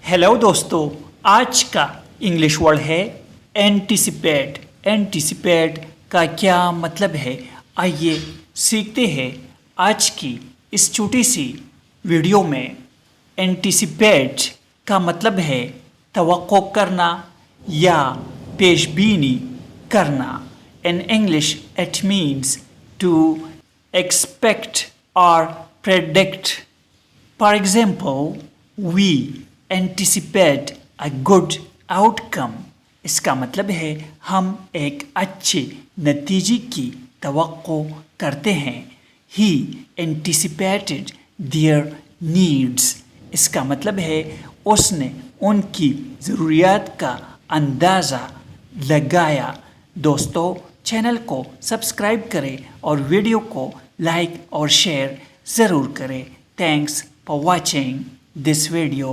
Hello दोस्तों, आज का इंग्लिश वर्ड है एंटिसिपेट। एंटिसिपेट का क्या मतलब है, आइए सीखते हैं आज की इस छोटी सी वीडियो में। एंटिसिपेट का मतलब है तवक्को करना या पेशबीनी करना। In English, it means to expect or predict. For example, we anticipate a good outcome. इसका मतलब है हम एक अच्छे नतीजे की तवक्को करते हैं। He anticipated their needs. इसका मतलब है उसने उनकी ज़रूरियात का अंदाज़ा लगाया। दोस्तों, चैनल को सब्सक्राइब करें और वीडियो को लाइक और शेयर ज़रूर करें। Thanks for watching this video.